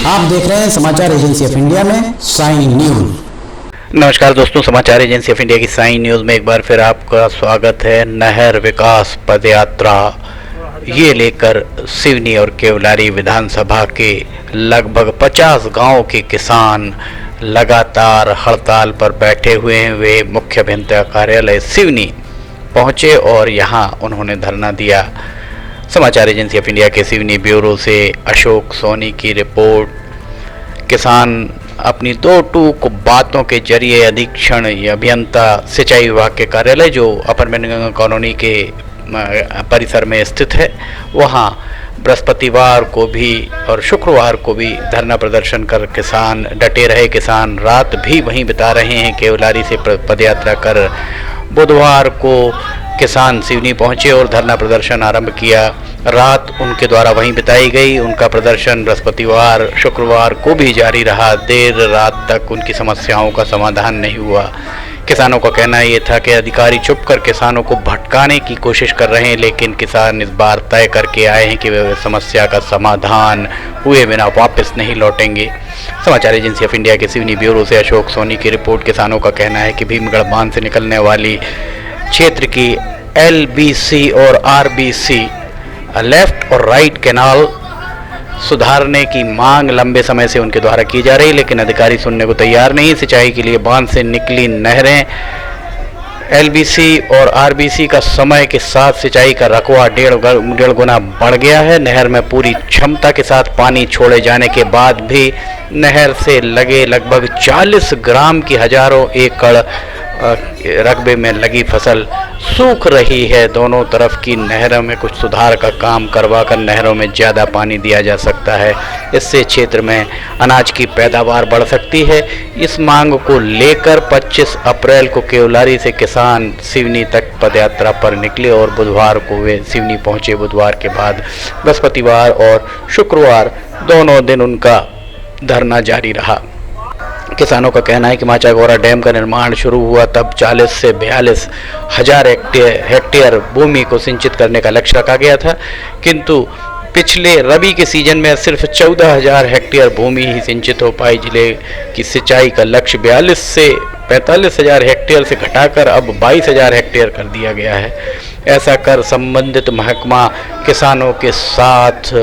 आप देख रहे हैं समाचार एजेंसी ऑफ इंडिया में साइन न्यूज। नमस्कार दोस्तों, समाचार एजेंसी ऑफ इंडिया की साइन न्यूज में एक बार फिर आपका स्वागत है। नहर विकास पदयात्रा ये लेकर सिवनी और केवलारी विधानसभा के लगभग 50 गांव के किसान लगातार हड़ताल पर बैठे हुए हैं। वे मुख्य अभियंता कार्यालय सिवनी पहुंचे और यहां उन्होंने धरना दिया। समाचार एजेंसी ऑफ इंडिया के सिवनी ब्यूरो से अशोक सोनी की रिपोर्ट। किसान अपनी दो टूक बातों के जरिए अधीक्षण या अभियंता सिंचाई विभाग के कार्यालय जो अपर मैनगंगा कॉलोनी के परिसर में स्थित है, वहां बृहस्पतिवार को भी और शुक्रवार को भी धरना प्रदर्शन कर किसान डटे रहे। किसान रात भी वहीं बिता रहे हैं। केवलारी से पदयात्रा कर बुधवार को किसान सिवनी पहुंचे और धरना प्रदर्शन आरंभ किया। रात उनके द्वारा वहीं बिताई गई। उनका प्रदर्शन बृहस्पतिवार शुक्रवार को भी जारी रहा। देर रात तक उनकी समस्याओं का समाधान नहीं हुआ। किसानों का कहना ये था कि अधिकारी चुप कर किसानों को भटकाने की कोशिश कर रहे हैं, लेकिन किसान इस बार तय करके आए हैं कि वे समस्या का समाधान हुए बिना वापस नहीं लौटेंगे। समाचार एजेंसी ऑफ इंडिया के सिवनी ब्यूरो से अशोक सोनी की रिपोर्ट। किसानों का कहना है कि भीमगढ़ बांध से निकलने वाली क्षेत्र की LBC और RBC लेफ्ट और राइट कैनाल सुधारने की मांग लंबे समय से उनके द्वारा की जा रही, लेकिन अधिकारी सुनने को तैयार नहीं। सिंचाई के लिए बांध से निकली नहरें LBC और RBC का समय के साथ सिंचाई का रकबा डेढ़ गुना बढ़ गया है। नहर में पूरी क्षमता के साथ पानी छोड़े जाने के बाद भी नहर से लगे लगभग 40 ग्राम की हजारों एकड़ रकबे में लगी फसल सूख रही है। दोनों तरफ की नहरों में कुछ सुधार का काम करवाकर नहरों में ज़्यादा पानी दिया जा सकता है। इससे क्षेत्र में अनाज की पैदावार बढ़ सकती है। इस मांग को लेकर 25 अप्रैल को केवलारी से किसान सिवनी तक पदयात्रा पर निकले और बुधवार को वे सिवनी पहुंचे। बुधवार के बाद बृहस्पतिवार और शुक्रवार दोनों दिन उनका धरना जारी रहा। किसानों का कहना है कि माचागोरा डैम का निर्माण शुरू हुआ तब 40 से 42 हजार हेक्टेयर भूमि को सिंचित करने का लक्ष्य रखा गया था, किंतु पिछले रबी के सीजन में सिर्फ 14,000 हेक्टेयर भूमि ही सिंचित हो पाई। जिले की सिंचाई का लक्ष्य 42 से 45,000 हेक्टेयर से घटाकर अब 22,000 हेक्टेयर कर दिया गया है। ऐसा कर संबंधित महकमा किसानों के साथ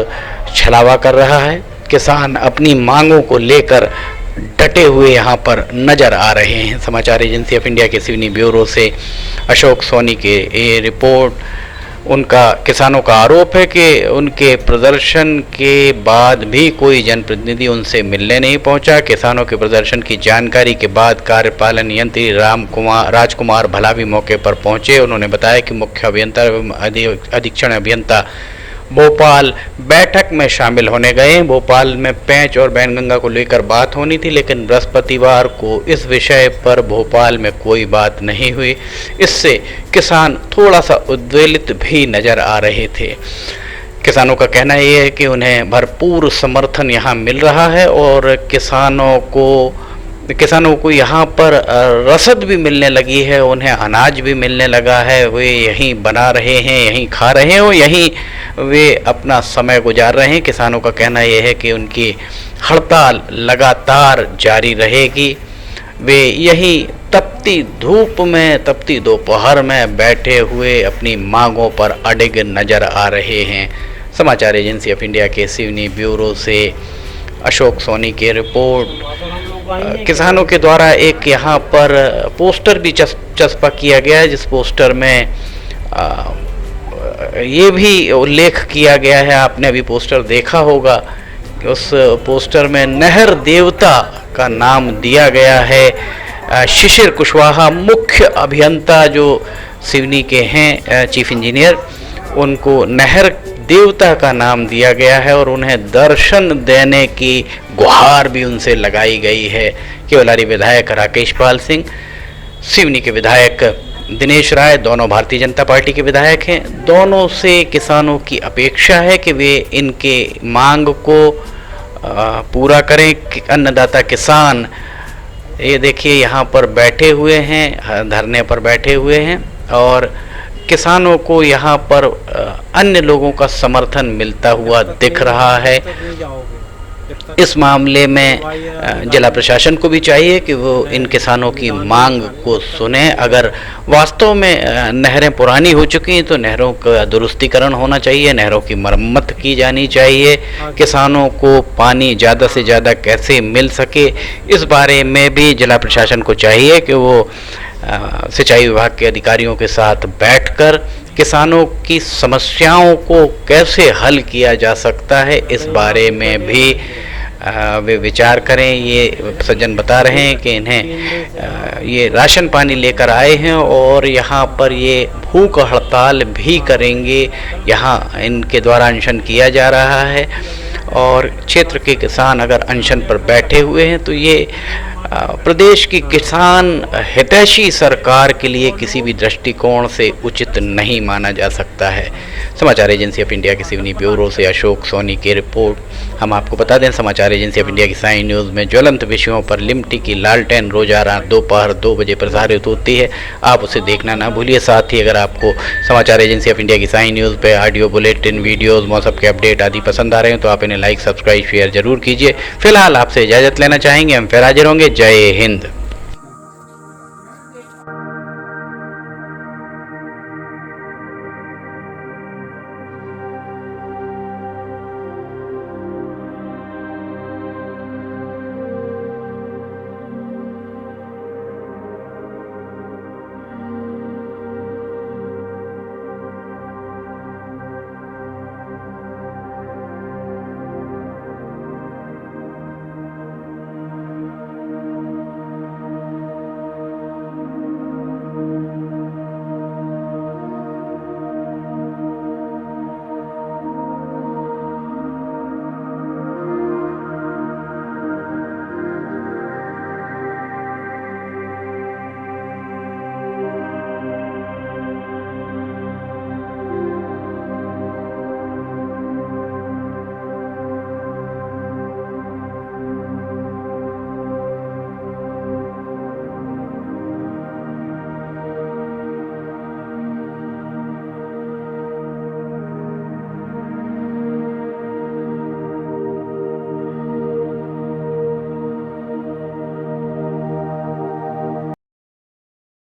छलावा कर रहा है। किसान अपनी मांगों को लेकर डटे हुए यहाँ पर नजर आ रहे हैं। समाचार एजेंसी ऑफ इंडिया के सिवनी ब्यूरो से अशोक सोनी के ये रिपोर्ट। उनका किसानों का आरोप है कि उनके प्रदर्शन के बाद भी कोई जनप्रतिनिधि उनसे मिलने नहीं पहुंचा। किसानों के प्रदर्शन की जानकारी के बाद कार्यपालन यंत्री राजकुमार भला भी मौके पर पहुंचे। उन्होंने बताया कि मुख्य अभियंता एवं अधीक्षण अभियंता भोपाल बैठक में शामिल होने गए। भोपाल में पेंच और बैनगंगा को लेकर बात होनी थी, लेकिन बृहस्पतिवार को इस विषय पर भोपाल में कोई बात नहीं हुई। इससे किसान थोड़ा सा उद्वेलित भी नजर आ रहे थे। किसानों का कहना यह है कि उन्हें भरपूर समर्थन यहाँ मिल रहा है और किसानों को यहाँ पर रसद भी मिलने लगी है, उन्हें अनाज भी मिलने लगा है। वे यहीं बना रहे हैं, यहीं खा रहे हैं और यहीं वे अपना समय गुजार रहे हैं। किसानों का कहना यह है कि उनकी हड़ताल लगातार जारी रहेगी। वे यहीं तपती धूप में, तपती दोपहर में बैठे हुए अपनी मांगों पर अडिग नज़र आ रहे हैं। समाचार एजेंसी ऑफ इंडिया के सिवनी ब्यूरो से अशोक सोनी की रिपोर्ट। किसानों के द्वारा एक यहाँ पर पोस्टर भी चस्पा किया गया है, जिस पोस्टर में ये भी उल्लेख किया गया है, आपने अभी पोस्टर देखा होगा, कि उस पोस्टर में नहर देवता का नाम दिया गया है। शिशिर कुशवाहा मुख्य अभियंता जो सिवनी के हैं, चीफ इंजीनियर, उनको नहर देवता का नाम दिया गया है और उन्हें दर्शन देने की गुहार भी उनसे लगाई गई है। केवलारी विधायक राकेश पाल सिंह, सिवनी के विधायक दिनेश राय, दोनों भारतीय जनता पार्टी के विधायक हैं। दोनों से किसानों की अपेक्षा है कि वे इनके मांग को पूरा करें। अन्नदाता किसान ये देखिए यहाँ पर बैठे हुए हैं, धरने पर बैठे हुए हैं और किसानों को यहाँ पर अन्य लोगों का समर्थन मिलता हुआ दिख रहा है। इस मामले में जिला प्रशासन को भी चाहिए कि वो इन किसानों की मांग को सुने। अगर वास्तव में नहरें पुरानी हो चुकी हैं तो नहरों का दुरुस्तीकरण होना चाहिए, नहरों की मरम्मत की जानी चाहिए। किसानों को पानी ज़्यादा से ज़्यादा कैसे मिल सके, इस बारे में भी जिला प्रशासन को चाहिए कि वो सिंचाई विभाग के अधिकारियों के साथ बैठकर किसानों की समस्याओं को कैसे हल किया जा सकता है, इस बारे में भी वे विचार करें। ये सज्जन बता रहे हैं कि इन्हें ये राशन पानी लेकर आए हैं और यहाँ पर ये भूख हड़ताल भी करेंगे। यहाँ इनके द्वारा अनशन किया जा रहा है और क्षेत्र के किसान अगर अनशन पर बैठे हुए हैं तो ये प्रदेश की किसान हितैषी सरकार के लिए किसी भी दृष्टिकोण से उचित नहीं माना जा सकता है। समाचार एजेंसी ऑफ इंडिया के सिवनी ब्यूरो से अशोक सोनी की रिपोर्ट। हम आपको बता दें, समाचार एजेंसी ऑफ इंडिया की साइन न्यूज़ में ज्वलंत विषयों पर लिमटी की लालटेन रोजाना दोपहर 2 बजे प्रसारित होती है। आप उसे देखना ना भूलिए। साथ ही अगर आपको समाचार एजेंसी ऑफ इंडिया की साइन न्यूज़ पे ऑडियो बुलेटिन, वीडियोज़, मौसम के अपडेट आदि पसंद आ रहे हैं तो आप इन्हें लाइक, सब्सक्राइब, शेयर जरूर कीजिए। फिलहाल आपसे इजाज़त लेना चाहेंगे, हम फिर हाजिर होंगे। जय हिंद।